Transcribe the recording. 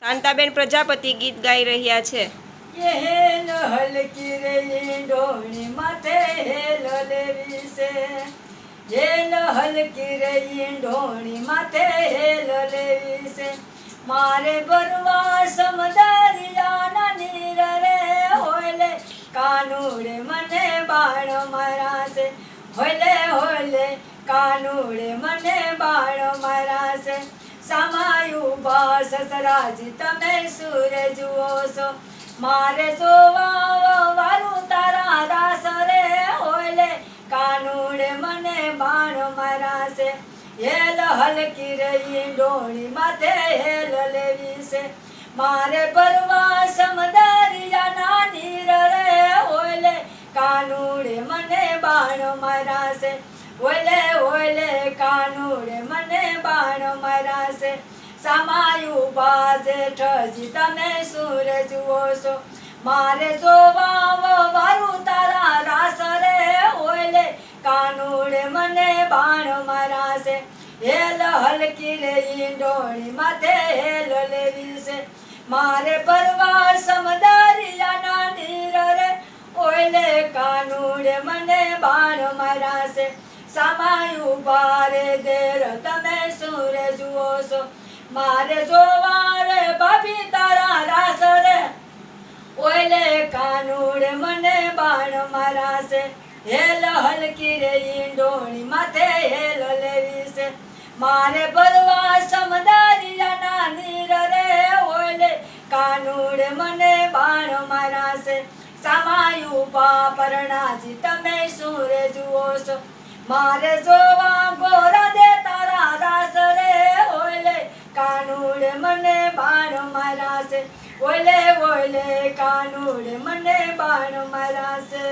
શાંતાબેન પ્રજાપતિ ગીત ગાઈ રહ્યા છે। ये हेल हल्की रे डोणी माथे हेल लेवी से, हेल हल्की रे डोणी माथे हेल लेवी से। मारे बरुआ समदरिया नीर रे होले, कानूड़े मने बाण मरा से, होले होले कानूड़े मने बाण मरा से। समायु बास सराजी तमे सूरज ओसो, मारे जोवा वारू तारा रास रे होले, कानूड़े मने बाण मरा से। हेल हल्की रही डोणी माथे हेल लेवी से, मारे बरवा समदरिया नीर रे होले, कानूड़े मने बाण मरा से, होले होले कानूड़े मने बाण मरा से। समायु बाजे ठजी तमे सूरज ओसो, मारे जोवा वारू तारा रास रे होले, कानूड़े मने बाण मरा से। हेल हल्की रे डोणी माथे हेल लेवी से, मारे परवा समदरिया नीर रे होले, कानूड़े मने बाण मरा से। समायु बारे देर तमे सूरज ओसो, मारे जोवारे बाबी तारा रास रे ओले, कानूड़े मने बाण मरा से। हेल हल्की रे डोणी माथे हेल लेवी से, मारे बरवा समदरिया नीर रे ओले, कानूड़े मने बाण मरा से। समायु पापरणाजी तमे सूरज ओसो, मारे जोवा गोरा दे तारा रास रे ओले, कानूड़े मने बाण मरा से। ओले ओले कानूड़े मने बाण मरा से।